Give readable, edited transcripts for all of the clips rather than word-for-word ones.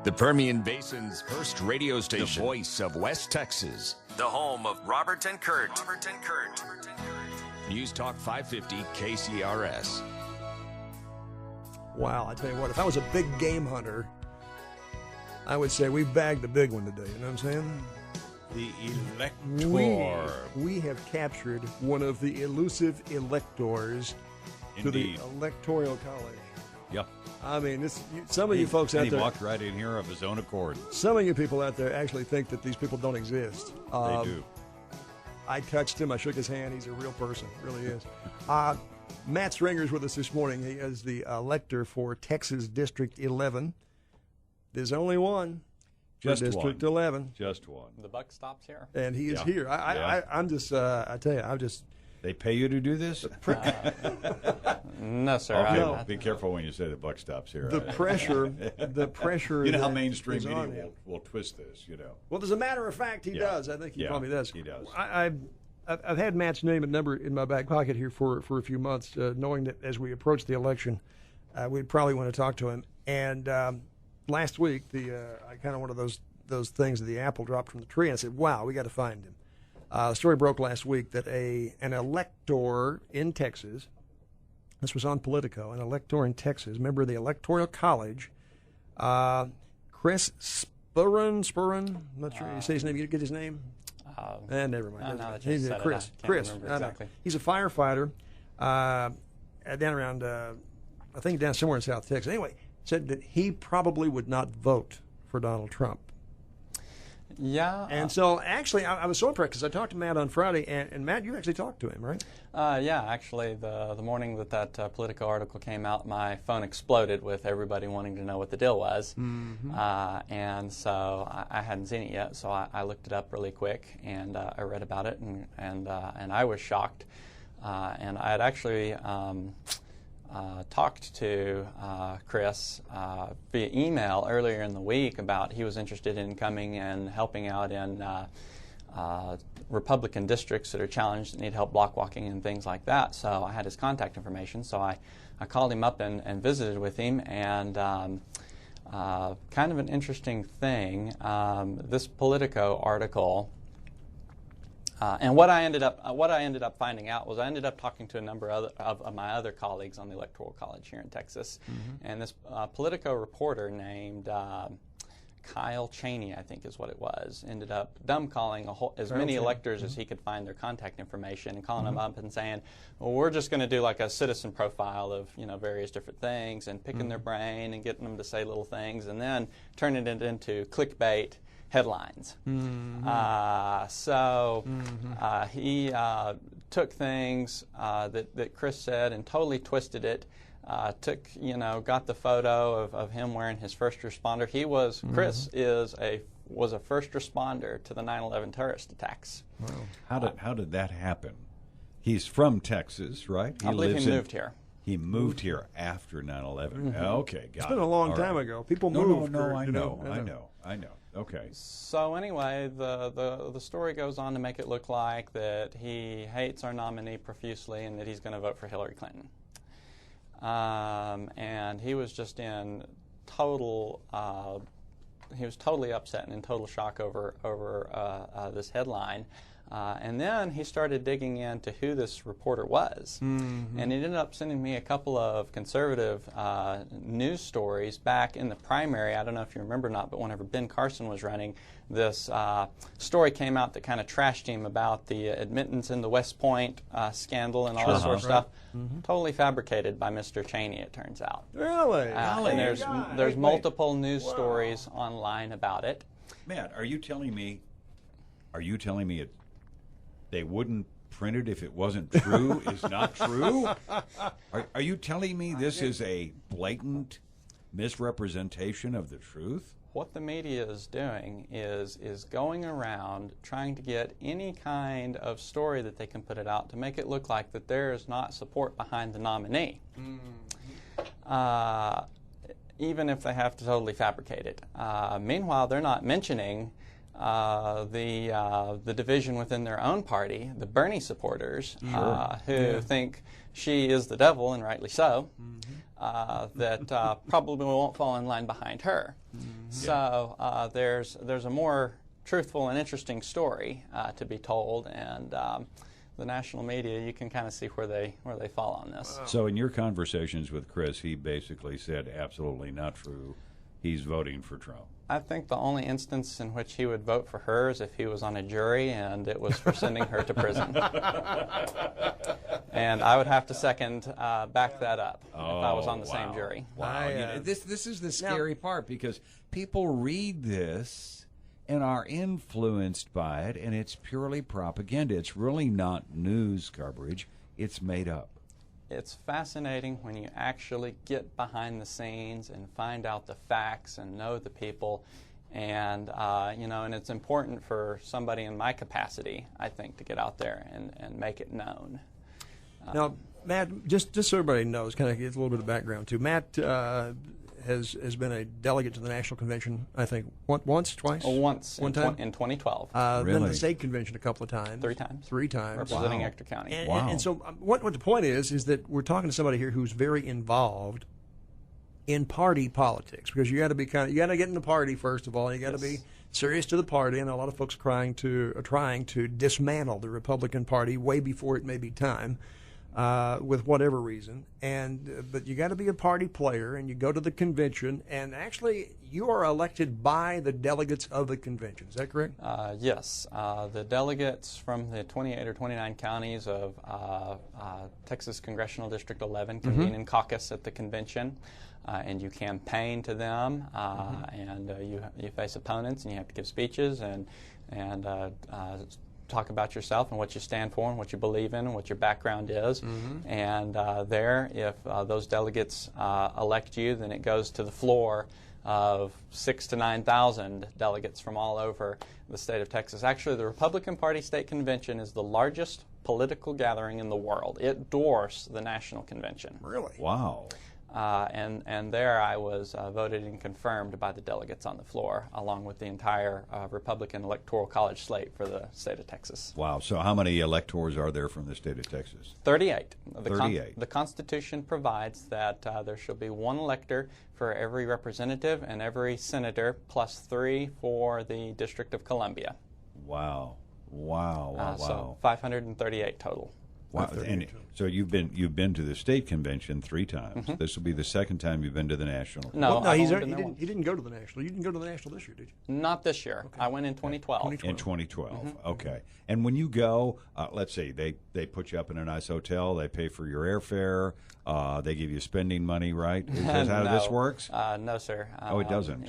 The Permian Basin's first radio station. The voice of West Texas. The home of Robert and Kurt. News Talk 550 KCRS. Wow, I tell you what, if I was a big game hunter, I would say we bagged the big one today. You know what I'm saying? The Elector. We have captured one of the elusive electors to the Electoral College. Yep. I mean, some of you folks out there. He walked right in here of his own accord. Some of you people out there actually think that these people don't exist. They do. I touched him. I shook his hand. He's a real person. Really is. MattStringer is with us this morning. He is the elector for Texas District 11. There's only one. Just District one. 11. Just one. The buck stops here. And he is here. I'm just, I tell you, I'm just. They pay you to do this? No, sir. Okay, No. Be careful when you say the buck stops here. The pressure. You know how that mainstream is on media him. will twist this, you know. Well, as a matter of fact, he does. I think he probably does. He does. I've had Matt's name and number in my back pocket here for a few months, knowing that as we approach the election, we'd probably want to talk to him. And last week, I kind of one of those things that the apple dropped from the tree, and I said, "Wow, we got to find him." The story broke last week that an elector in Texas, this was on Politico, an elector in Texas, member of the Electoral College, Chris Spurren, I'm not sure you say his name. You get his name? Never mind. He's Chris. Exactly. He's a firefighter down around, I think down somewhere in South Texas. Anyway, said that he probably would not vote for Donald Trump. Yeah. And so, actually, I was so impressed because I talked to Matt on Friday, and Matt, you actually talked to him, right? Yeah, actually, the morning that Politico article came out, my phone exploded with everybody wanting to know what the deal was. Mm-hmm. And so I hadn't seen it yet, so I looked it up really quick, and I read about it, and I was shocked. And I had actually talked to Chris via email earlier in the week about he was interested in coming and helping out in Republican districts that are challenged that need help block walking and things like that. So I had his contact information. So I called him up and visited with him. And kind of an interesting thing, this Politico article. And what I ended up finding out was I ended up talking to a number of my other colleagues on the Electoral College here in Texas, and this Politico reporter named Kyle Cheney, I think is what it was, ended up calling as many electors as he could find their contact information and calling them up and saying, well, we're just going to do like a citizen profile of various different things and picking their brain and getting them to say little things and then turning it into clickbait headlines. He took things that Chris said and totally twisted it. Got the photo of him wearing his first responder. Chris was a first responder to the 9/11 terrorist attacks. Wow. How did that happen? He's from Texas, right? I believe he moved here. He moved here after 9/11. Okay, got it. It's been a long time ago. People moved. I know. Okay. So anyway, the story goes on to make it look like that he hates our nominee profusely and that he's going to vote for Hillary Clinton. And he was just in total. He was totally upset and in total shock over this headline. And then he started digging into who this reporter was. And he ended up sending me a couple of conservative news stories back in the primary. I don't know if you remember or not, but whenever Ben Carson was running, this story came out that kind of trashed him about the admittance in the West Point scandal and all this sort of stuff. Totally fabricated by Mr. Cheney, it turns out. Really? And there's multiple news stories online about it. Matt, are you telling me they wouldn't print it if it wasn't true is not true? Are you telling me this is a blatant misrepresentation of the truth? What the media is doing is going around trying to get any kind of story that they can put it out to make it look like that there is not support behind the nominee, even if they have to totally fabricate it. Meanwhile, they're not mentioning the division within their own party, the Bernie supporters, who think she is the devil, and rightly so. that probably won't fall in line behind her. So there's a more truthful and interesting story to be told, and the national media, you can kind of see where they fall on this. So in your conversations with Chris, he basically said absolutely not true. He's voting for Trump. I think the only instance in which he would vote for her is if he was on a jury and it was for sending her to prison. And I would have to back that up if I was on the same jury. Wow. This is the scary part, because people read this and are influenced by it, and it's purely propaganda. It's really not news coverage. It's made up. It's fascinating when you actually get behind the scenes and find out the facts and know the people, and and it's important for somebody in my capacity, I think, to get out there and make it known. Now, Matt, just so everybody knows, kind of get a little bit of background too. Matt has been a delegate to the National Convention, I think, once, twice? One time? In 2012. Then the State Convention a couple of times. 3 times. 3 times. Representing Elector County. And so what the point is that we're talking to somebody here who's very involved in party politics, because you got to be you got to get in the party first of all. You got to be serious to the party, and a lot of folks are trying to dismantle the Republican Party way before it may be time. With whatever reason, but you got to be a party player, and you go to the convention, and actually you are elected by the delegates of the convention. Is that correct? Yes. The delegates from the 28 or 29 counties of Texas Congressional District 11 convene in caucus at the convention, and you campaign to them, and you face opponents, and you have to give speeches and talk about yourself and what you stand for and what you believe in and what your background is. And if those delegates elect you, then it goes to the floor of 6,000 to 9,000 delegates from all over the state of Texas. Actually, the Republican Party State Convention is the largest political gathering in the world. It dwarfs the National Convention. Really? Wow. And there I was voted and confirmed by the delegates on the floor, along with the entire Republican Electoral College slate for the state of Texas. Wow. So how many electors are there from the state of Texas? 38. 38. The Constitution provides that there shall be 1 elector for every representative and every senator, plus 3 for the District of Columbia. Wow. So 538 total. Wow. And so you've been to the state convention 3 times. This will be the 2nd time you've been to the national. No, he didn't go to the national. You didn't go to the national this year, did you? Not this year. Okay. I went in 2012. In 2012. Okay. And when you go, let's say they put you up in a nice hotel, they pay for your airfare, they give you spending money, right? Is that how this works? No, sir. Oh, it doesn't.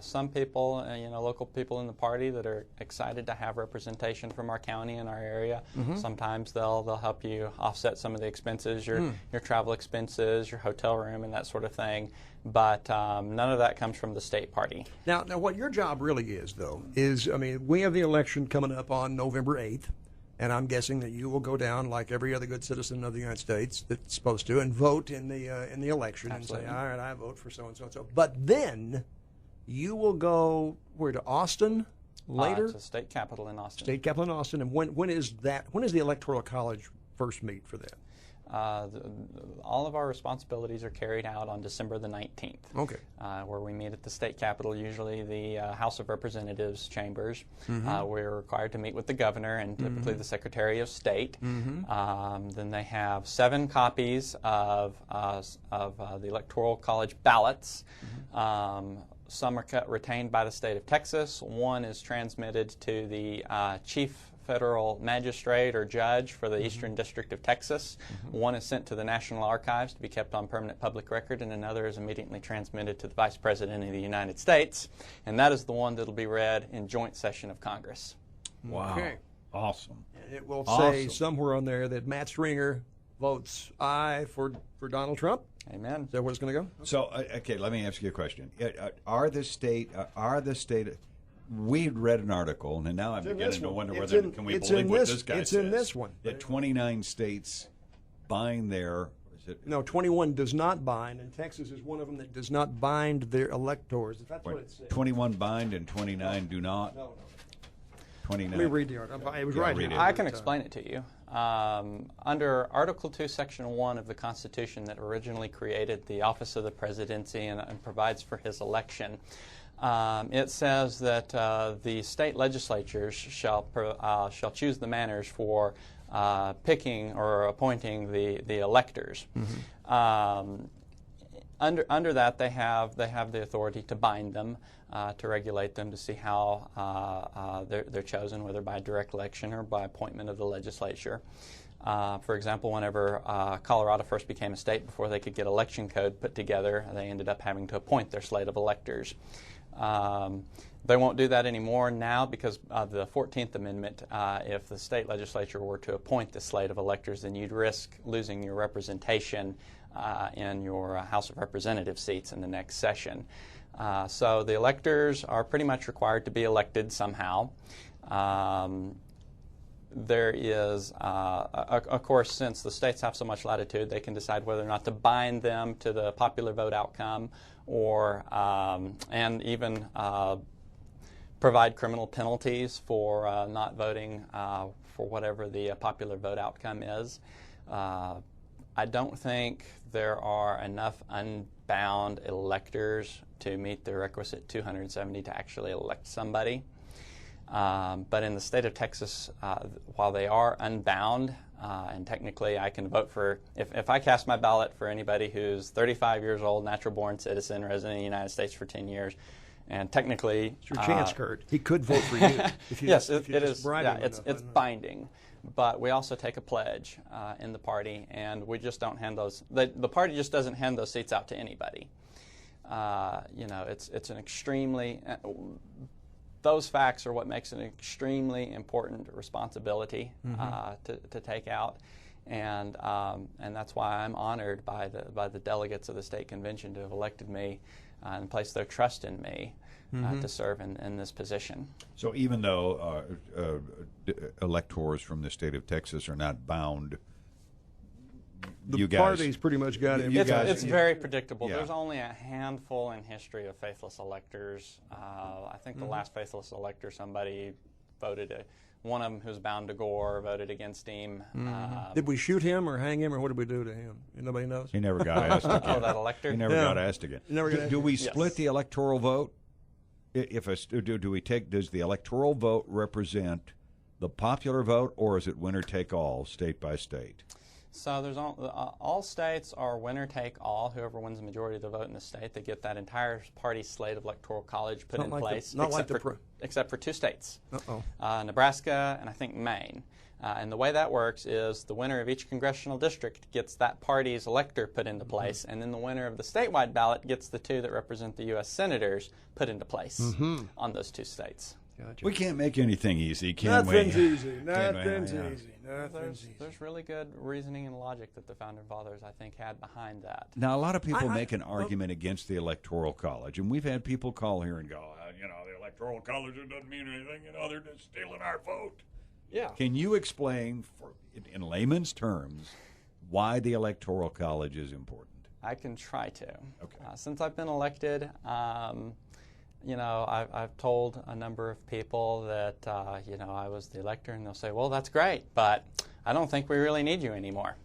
Some people, local people in the party that are excited to have representation from our county and our area, sometimes they'll help you offset some of the expenses, your travel expenses, your hotel room, and that sort of thing. But none of that comes from the state party. Now, what your job really is, though, is, we have the election coming up on November 8th, and I'm guessing that you will go down like every other good citizen of the United States that's supposed to and vote in the election. Absolutely. And say, all right, I vote for so and so and so. But then you will go where, to Austin later? It's the state capitol in Austin. State capitol in Austin. And when is that? When is the Electoral College first meet for that? All of our responsibilities are carried out on December the 19th. Okay. Where we meet at the state capitol, usually the House of Representatives chambers. We're required to meet with the governor and typically the Secretary of State. Then they have 7 copies of the Electoral College ballots. Some are retained by the state of Texas. 1 is transmitted to the chief federal magistrate or judge for the Eastern District of Texas. 1 is sent to the National Archives to be kept on permanent public record, and another is immediately transmitted to the Vice President of the United States, and that is the one that will be read in joint session of Congress. Wow. Okay. Awesome. And it will say somewhere on there that Matt votes aye for Donald Trump. Amen. Is that where it's going to go? So, okay, let me ask you a question. Are the state we read an article, and now I'm beginning to wonder whether can we believe what this guy says. It's in this one. That 29 states bind their... No, 21 does not bind, and Texas is one of them that does not bind their electors. That's what it says. 21 bind and 29 do not? No. 29. Let me read the article. It was Yeah, right read here. it. I can explain it to you. Under Article 2, Section 1 of the Constitution that originally created the office of the presidency and provides for his election, it says that the state legislatures shall choose the manners for picking or appointing the electors. Under that, they have the authority to bind them, to regulate them, to see how they're chosen, whether by direct election or by appointment of the legislature. For example, whenever Colorado first became a state, before they could get election code put together, they ended up having to appoint their slate of electors. They won't do that anymore now because of the 14th Amendment. If the state legislature were to appoint the slate of electors, then you'd risk losing your representation in your House of Representatives seats in the next session. So the electors are pretty much required to be elected somehow. There is, of course, since the states have so much latitude, they can decide whether or not to bind them to the popular vote outcome, or and even provide criminal penalties for not voting for whatever the popular vote outcome is. I don't think there are enough unbound electors to meet the requisite 270 to actually elect somebody. But in the state of Texas, while they are unbound, and technically I can vote for, if I cast my ballot for anybody who's 35 years old, natural-born citizen, resident of the United States for 10 years, and technically... It's your chance, Kurt. He could vote for you. If you yes, if you it just is. bribe Yeah, him it's enough. binding. But we also take a pledge in the party, and we just don't hand those... The party just doesn't hand those seats out to anybody. It's an extremely... Those facts are what makes it an extremely important responsibility to take out, and that's why I'm honored by the delegates of the state convention to have elected me and placed their trust in me to serve in this position. So even though electors from the state of Texas are not bound, The party's pretty much got him. It's very predictable. Yeah. There's only a handful in history of faithless electors. I think the last faithless elector, somebody voted, one of them who's bound to Gore, voted against him. Did we shoot him or hang him, or what did we do to him? Nobody knows. he never got asked again. Oh, that elector? He never Yeah. got asked again. Never got asked Do we again. split Yes. the electoral vote? Does the electoral vote represent the popular vote, or is it winner take all, state by state? So there's all states are winner take all. Whoever wins the majority of the vote in the state, they get that entire party slate of electoral college put Not in like the- place, not like the except for two states, Uh-oh. Nebraska and I think Maine. And the way that works is the winner of each congressional district gets that party's elector put into place, and then the winner of the statewide ballot gets the two that represent the U.S. senators put into place on those two states. Gotcha. We can't make anything easy, can we? Nothing's easy. Can we? Nothing's Yeah. easy. Nothing's easy. There's really good reasoning and logic that the Founding Fathers, I think, had behind that. Now, a lot of people make an argument against the Electoral College, and we've had people call here and go, the Electoral College, it doesn't mean anything, they're just stealing our vote. Yeah. Can you explain, in layman's terms, why the Electoral College is important? I can try to. Okay. Since I've been elected, I've told a number of people that, I was the elector, and they'll say, well, that's great, but I don't think we really need you anymore.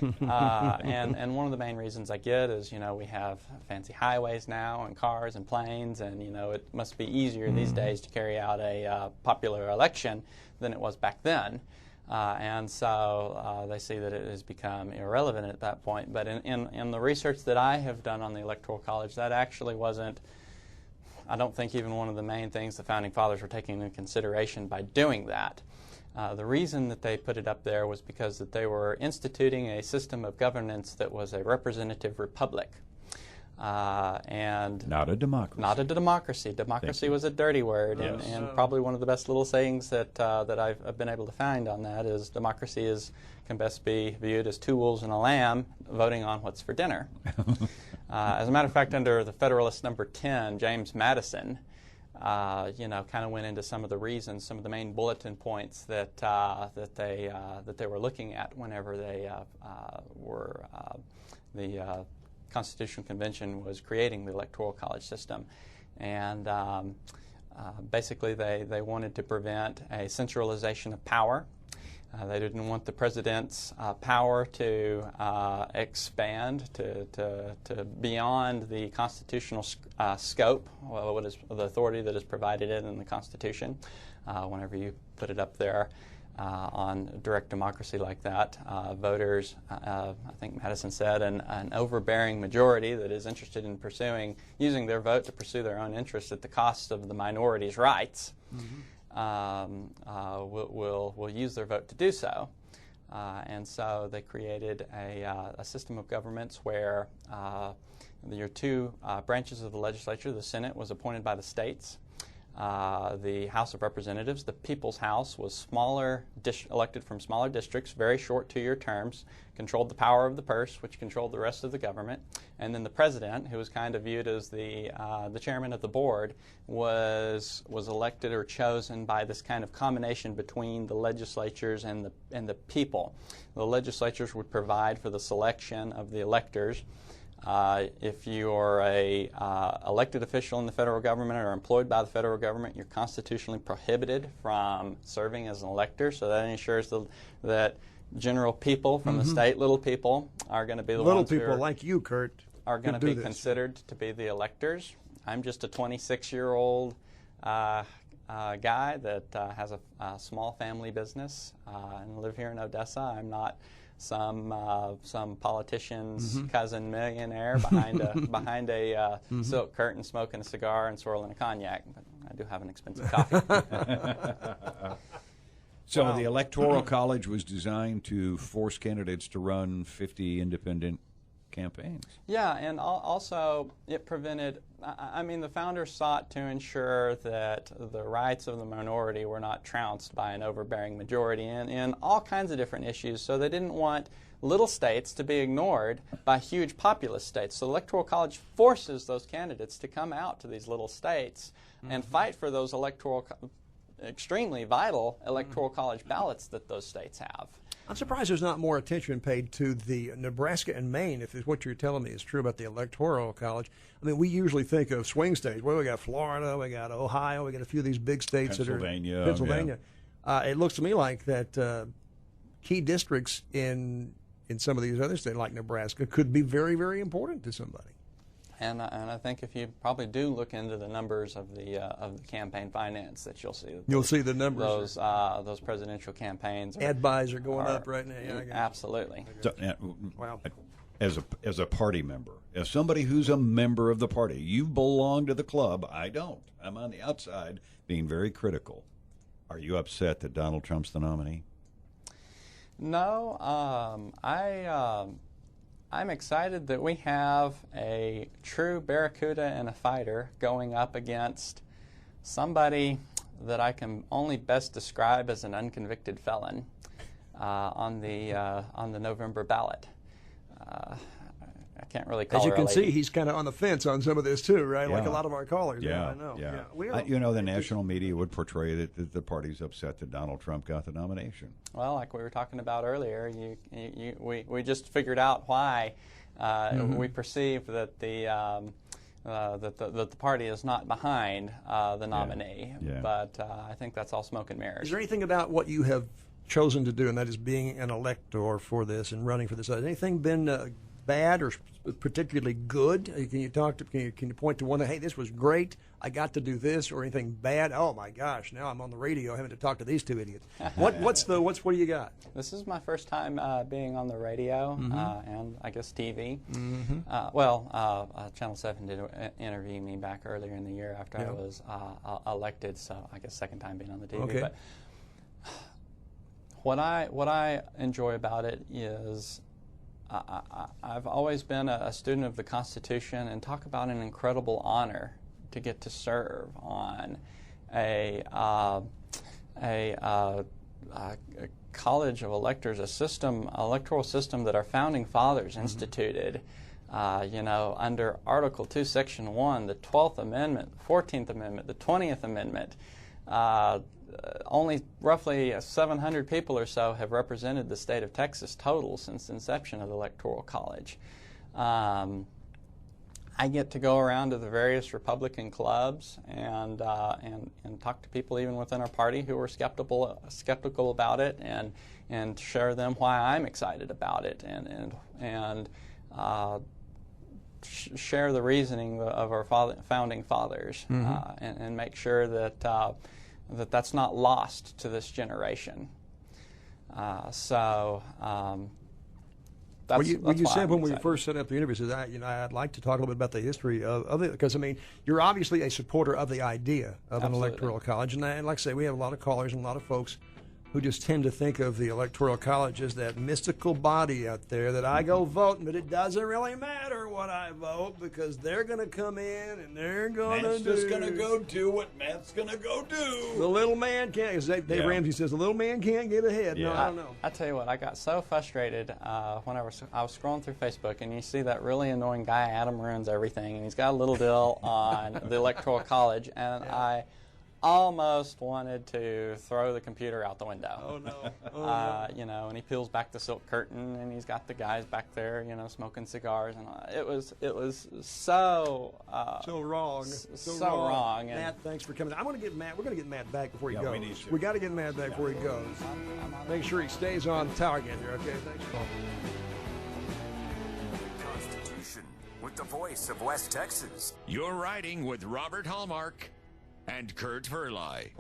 And one of the main reasons I get is, we have fancy highways now and cars and planes, and, it must be easier these days to carry out a popular election than it was back then. And so they see that it has become irrelevant at that point. But in the research that I have done on the Electoral College, that actually wasn't, I don't think, even one of the main things the Founding Fathers were taking into consideration by doing that. The reason that they put it up there was because that they were instituting a system of governance that was a representative republic. And Not a democracy. not a democracy. Democracy was a dirty word, and probably one of the best little sayings that I've been able to find on that is democracy can best be viewed as two wolves and a lamb voting on what's for dinner. As a matter of fact, under the Federalist number 10, James Madison, kind of went into some of the reasons, some of the main bulletin points that they were looking at whenever they the Constitutional Convention was creating the Electoral College system. And Basically, they wanted to prevent a centralization of power. They didn't want the president's power to expand to beyond the constitutional scope, what is the authority that is provided in the Constitution. Whenever you put it up there on direct democracy like that, voters, I think Madison said, an overbearing majority that is interested in using their vote to pursue their own interests at the cost of the minority's rights. Will use their vote to do so. And so they created a system of governments where your two branches of the legislature, the Senate was appointed by the states. The House of Representatives, the People's House, was elected from smaller districts, very short 2-year terms, controlled the power of the purse, which controlled the rest of the government. And then the president, who was kind of viewed as the chairman of the board, was elected or chosen by this kind of combination between the legislatures and the people. The legislatures would provide for the selection of the electors. If you are a elected official in the federal government or employed by the federal government, you're constitutionally prohibited from serving as an elector. So that ensures that general people from the state, little people, are going to be the ones who like you, Kurt, are going to be considered to be the electors. I'm just a 26-year-old guy that has a small family business and live here in Odessa. I'm not some politician's cousin millionaire behind a silk curtain, smoking a cigar and swirling a cognac. But I do have an expensive coffee. So the Electoral College was designed to force candidates to run 50 independent campaigns. Yeah, and also it prevented, I mean, the founders sought to ensure that the rights of the minority were not trounced by an overbearing majority in all kinds of different issues. So they didn't want little states to be ignored by huge populous states. So the Electoral College forces those candidates to come out to these little states and fight for those extremely vital Electoral College ballots that those states have. I'm surprised there's not more attention paid to the Nebraska and Maine, if what you're telling me is true about the Electoral College. I mean, we usually think of swing states. Well, we got Florida, we got Ohio, we got a few of these big states Pennsylvania, that are Pennsylvania. Yeah. It looks to me like that key districts in some of these other states, like Nebraska, could be very, very important to somebody. And I think if you probably do look into the numbers of the campaign finance, that you'll see the numbers. Those presidential campaigns. Ad buys are going up right now. Yeah, absolutely. So, wow. As a party member, as somebody who's a member of the party, you belong to the club. I don't. I'm on the outside, being very critical. Are you upset that Donald Trump's the nominee? No, I'm excited that we have a true barracuda and a fighter going up against somebody that I can only best describe as an unconvicted felon on the November ballot. I can't really call her. As you can see, he's kind of on the fence on some of this too, right? Yeah. Like a lot of our callers. Yeah, I know. Yeah. The national media would portray that the party's upset that Donald Trump got the nomination. Well, like we were talking about earlier, we just figured out why we perceive that the party is not behind the nominee. Yeah. But I think that's all smoke and mirrors. Is there anything about what you have chosen to do, and that is being an elector for this and running for this? Has anything been bad or particularly good? Can you point to one that, hey, this was great, I got to do this, or anything bad? Oh my gosh, now I'm on the radio having to talk to these two idiots. What do you got? This is my first time being on the radio and I guess TV. Channel 7 did interview me back earlier in the year after I was elected, so I guess second time being on the TV. Okay. But what I enjoy about it is I've always been a student of the Constitution, and talk about an incredible honor to get to serve on a college of electors, electoral system that our founding fathers instituted. Under Article 2, Section 1, the 12th Amendment, the 14th Amendment, the 20th Amendment. Only roughly 700 people or so have represented the state of Texas total since the inception of the Electoral College. I get to go around to the various Republican clubs and talk to people even within our party who are skeptical about it, and share them why I'm excited about it, and share the reasoning of our founding fathers, and make sure that that's not lost to this generation. Well, you said when we first set up the interview, said, I'd like to talk a little bit about the history of it, because, I mean, you're obviously a supporter of the idea of an electoral college. And like I say, we have a lot of callers and a lot of folks who just tend to think of the Electoral College as that mystical body out there that I go vote, but it doesn't really matter what I vote, because they're going to come in and they're going to just going to go do what Matt's going to go do. The little man can't, as Dave Ramsey says, the little man can't get ahead. Yeah. No, I don't know. I tell you what, I got so frustrated when I was scrolling through Facebook, and you see that really annoying guy, Adam Ruins Everything, and he's got a little deal on the Electoral College, and I almost wanted to throw the computer out the window. Oh no! Oh, no. And he peels back the silk curtain, and he's got the guys back there, smoking cigars, and it was so wrong, so wrong. And Matt, thanks for coming. I'm going to get Matt. We're going to get Matt back before he goes. We got to get Matt back before he goes. Make sure he stays on tower again here. Okay, thanks, Paul. Constitution with the voice of West Texas. You're riding with Robert Hallmark and Kurt Verley.